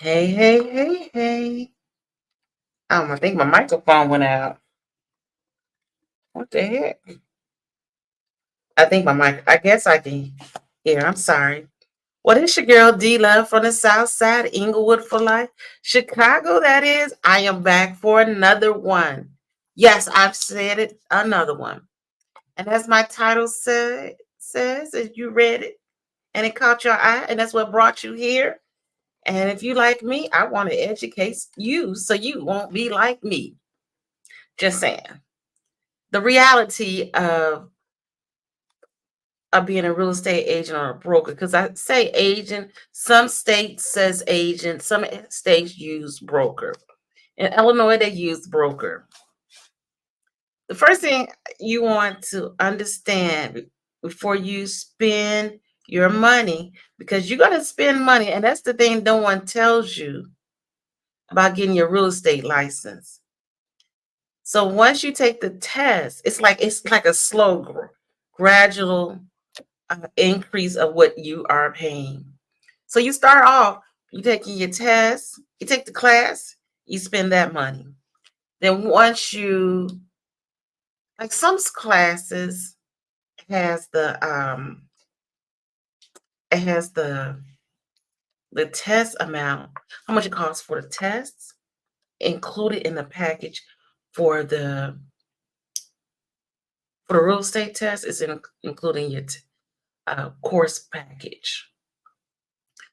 Hey, hey, hey, hey. I think my microphone went out. What the heck? I think my mic, I guess I can hear. I'm sorry. What is your girl D Love from the South Side, Inglewood for life? Chicago, that is. I am back for another one. Yes, I've said it, another one. And as my title says, as you read it and it caught your eye, and that's what brought you here. And if you like me, I want to educate you so you won't be like me. Just saying. The reality of being a real estate agent or a broker, because I say agent, some states says agent, some states use broker. In Illinois, they use broker. The first thing you want to understand before you spend your money, because you're going to spend money, and that's the thing no one tells you about getting your real estate license. So once you take the test, it's like a slow, gradual increase of what you are paying. So you start off, you taking your test, you take the class, you spend that money. Then once you, like some classes has it has the test amount, how much it costs for the tests, included in the package for the real estate test is including your course package.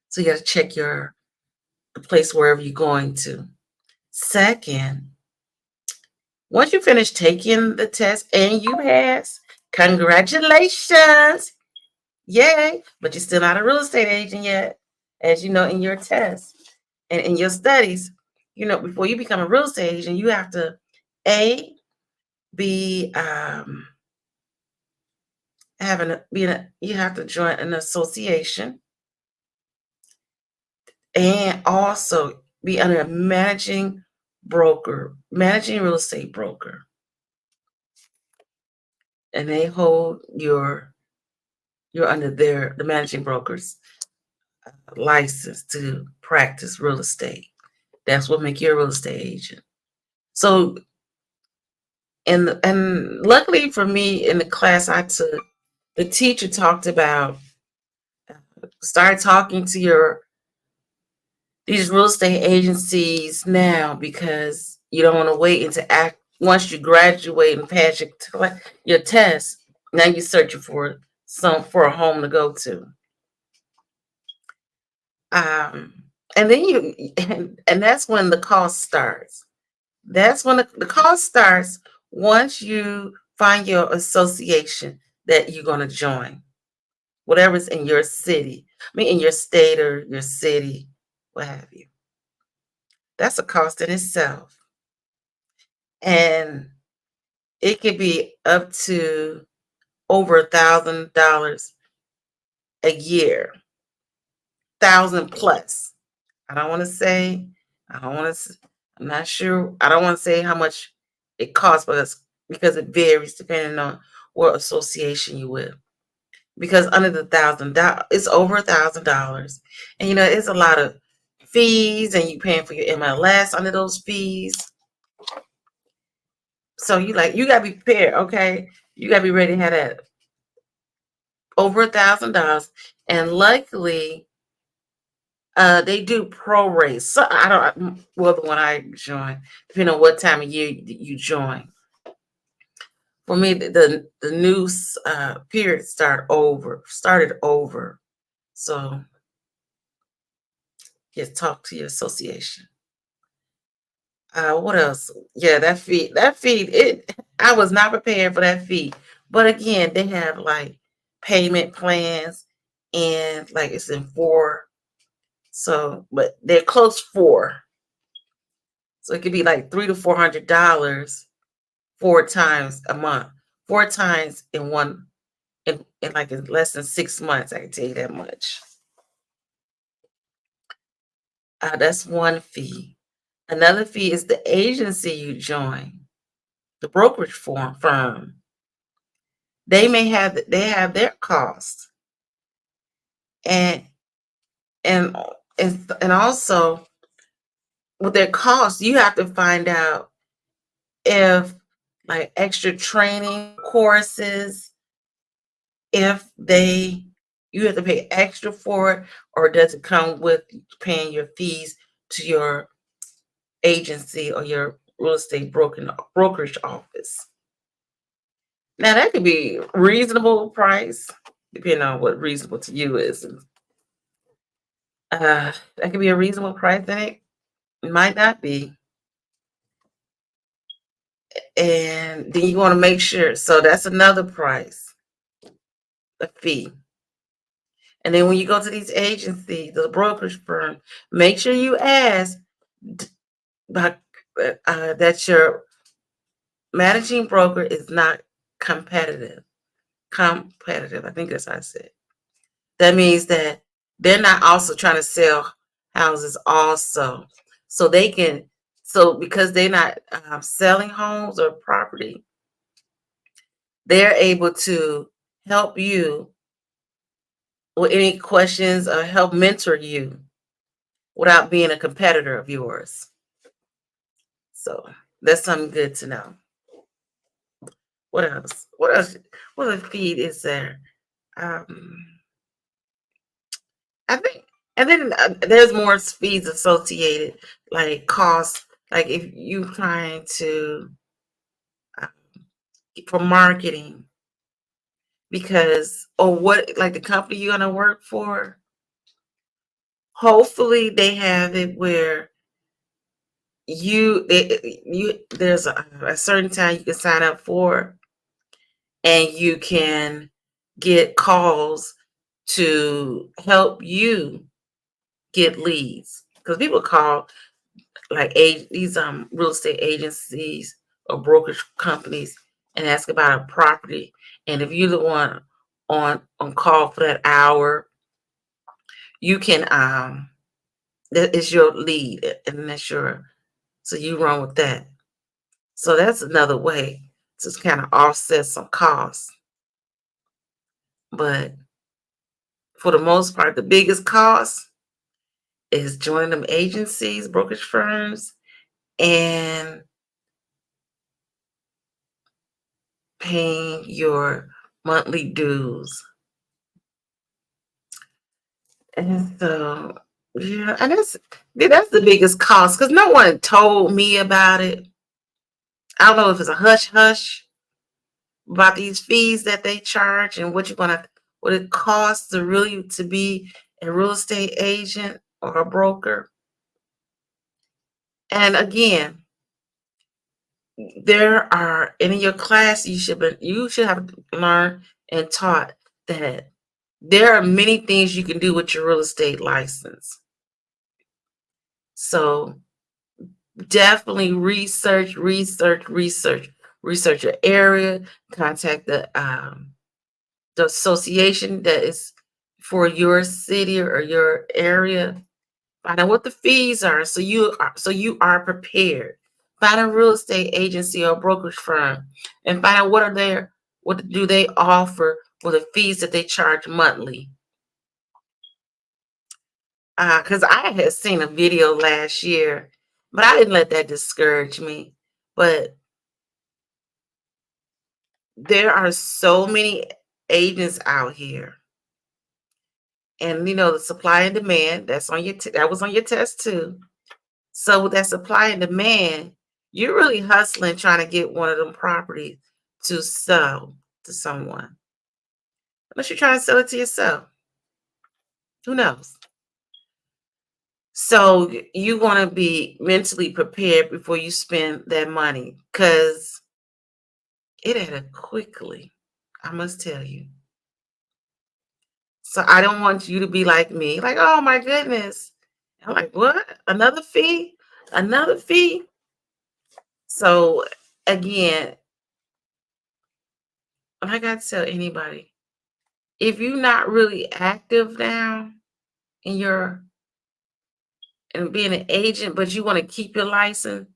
So you got to check the place wherever you're going to. Second, once you finish taking the test and you pass, congratulations. Yay. But you're still not a real estate agent yet. As you know, in your test and in your studies, before you become a real estate agent, you have to A, be you have to join an association and also be under a managing real estate broker. And they hold you're under the managing broker's license to practice real estate. That's what make you a real estate agent. So, and luckily for me, in the class I took, the teacher talked about start talking to these real estate agencies now, because you don't want to wait until once you graduate and pass your test. Now you're searching for a home to go to. Um, and then and that's when the cost starts. That's when the cost starts once you find your association that you're going to join, whatever's in your city. I mean, in your state or your city, what have you. That's a cost in itself. And it could be up to over $1,000 a year, 1,000 plus. I don't want to say, I don't want to, I'm not sure. I don't want to say how much it costs because it varies depending on what association you with. Because under the $1,000, it's over $1,000, and it's a lot of fees, and you paying for your MLS under those fees. So you gotta be prepared, okay? You gotta be ready to have that over $1,000, and luckily, they do prorate. So I don't. Well, the one I joined, depending on what time of year you join. For me, the new period started over. So you talk to your association. What else? Yeah, that fee. I was not prepared for that fee. But again, they have like payment plans, and like it's in four. So, but they're close four. So it could be like $300 to $400 four times a month, four times in less than 6 months. I can tell you that much. That's one fee. Another fee is the agency you join, the brokerage firm. They have their costs, and and and also with their costs, you have to find out if like extra training courses, if they you have to pay extra for it, or does it come with paying your fees to your agency or your real estate brokerage office. Now that could be reasonable price, depending on what reasonable to you is. That could be a reasonable price, and it might not be. And then you want to make sure. So that's another price, a fee. And then when you go to these agencies, the brokerage firm, make sure you ask that your managing broker is not competitive. Competitive. I think that's how I said. That means that they're not also trying to sell houses also. So they can, so because they're not selling homes or property, they're able to help you with any questions or help mentor you without being a competitor of yours. So that's something good to know. What else? What else? What other feed is there? Um, I think, and then there's more fees associated, like costs, like if you trying to uh, for marketing, because or what, like the company you're gonna work for. Hopefully, they have it where you there's a certain time you can sign up for, and you can get calls to help you get leads because people call like these real estate agencies or brokerage companies and ask about a property, and if you're the one on call for that hour, you can that is your lead, and that's your, so you run with that. So that's another way to kind of offset some costs. But for the most part, the biggest cost is joining them agencies, brokerage firms, and paying your monthly dues. And so, yeah, and that's the biggest cost because no one told me about it. I don't know if it's a hush hush about these fees that they charge and what it costs to really to be a real estate agent or a broker. And again, there are in your class you should have learned and taught that there are many things you can do with your real estate license. So definitely research your area, contact the association that is for your city or your area. Find out what the fees are so you are prepared. Find a real estate agency or brokerage firm and find out what do they offer for the fees that they charge monthly. Because I had seen a video last year, but I didn't let that discourage me. But there are so many agents out here, and the supply and demand, that was on your test too. So with that supply and demand, you're really hustling trying to get one of them properties to sell to someone. Unless you're trying to sell it to yourself. Who knows? So you want to be mentally prepared before you spend that money because it added quickly. I must tell you. So I don't want you to be like me, like, oh my goodness. I'm like, what? Another fee? Another fee? So again, I got to tell anybody, if you're not really active now in your and being an agent, but you want to keep your license,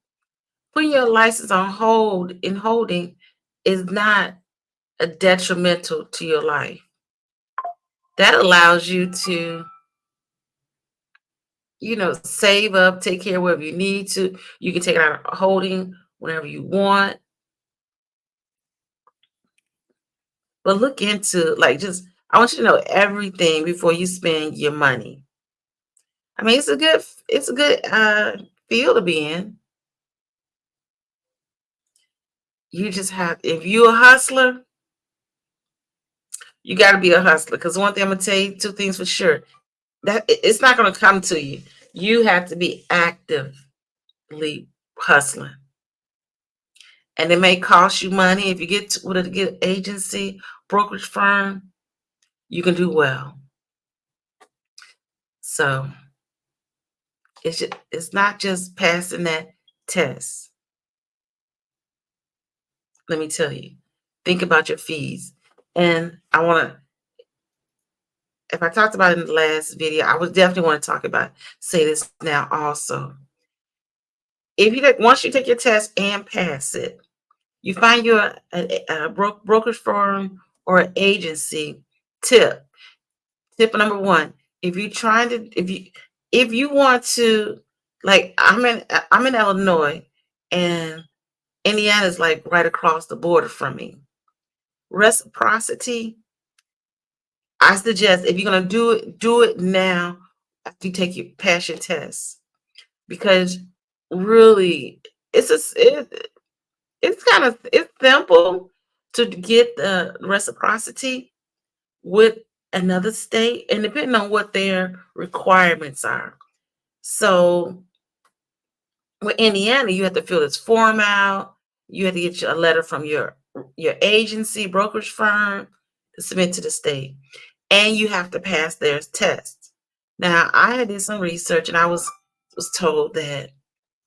putting your license on hold in holding is not a detrimental to your life. That allows you to save up, take care of whatever you need to. You can take it out of holding whenever you want. But look into I want you to know everything before you spend your money. I mean, it's a good field to be in. You just have if you're a hustler, you got to be a hustler. Because one thing I'm gonna tell you, two things for sure, that it's not gonna come to you. You have to be actively hustling, and it may cost you money. If you get with a good agency, brokerage firm, you can do well. So it's not just passing that test. Let me tell you, think about your fees. And I want to, if I talked about it in the last video, I would definitely want to say this now also. If you once you take your test and pass it, you find your a brokerage firm or an agency. Tip number one: if you want to, like I'm in Illinois, and Indiana is like right across the border from me. Reciprocity, I suggest if you're gonna do it now after you pass your test, because really it's simple to get the reciprocity with another state, and depending on what their requirements are. So with Indiana, you have to fill this form out. You have to get a letter from your agency, brokerage firm, to submit to the state, and you have to pass their test. Now, I did some research, and I was told that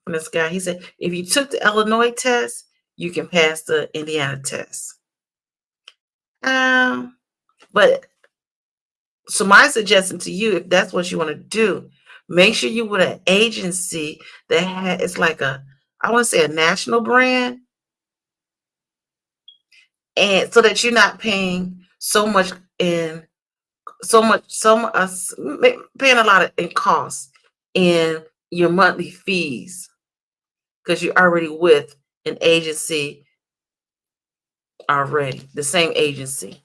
from this guy. He said if you took the Illinois test, you can pass the Indiana test. But so my suggestion to you, if that's what you want to do, make sure you with an agency that it's like I want to say a national brand, and so that you're not paying so much in paying a lot in costs in your monthly fees, because you're already with an agency already, the same agency.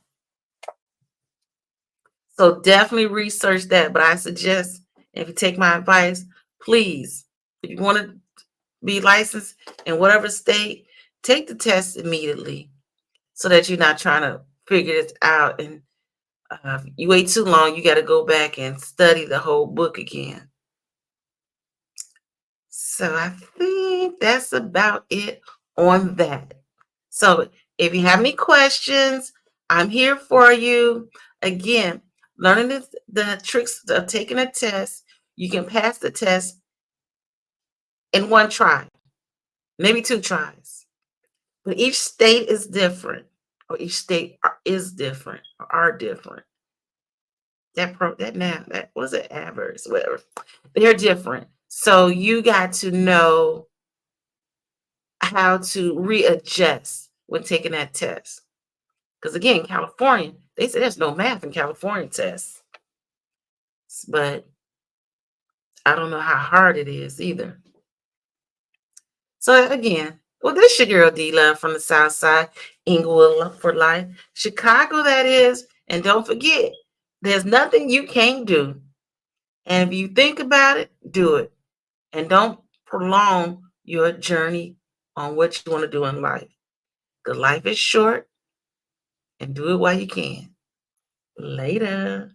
So definitely research that. But I suggest, if you take my advice, please, if you want to be licensed in whatever state, take the test immediately, so that you're not trying to figure this out. And you wait too long, you got to go back and study the whole book again. So I think that's about it on that. So if you have any questions, I'm here for you. Again, learning the tricks of taking a test, you can pass the test in one try, maybe two tries. But each state is different, or each state is different, or are different. That was it, adverse, whatever. They're different. So you got to know how to readjust when taking that test. Because again, California, they say there's no math in California tests. But I don't know how hard it is either. So again, well, this your girl D Love from the South Side, Inglewood for life, Chicago, that is. And don't forget, there's nothing you can't do. And if you think about it, do it. And don't prolong your journey on what you want to do in life. Because life is short, and do it while you can. Later.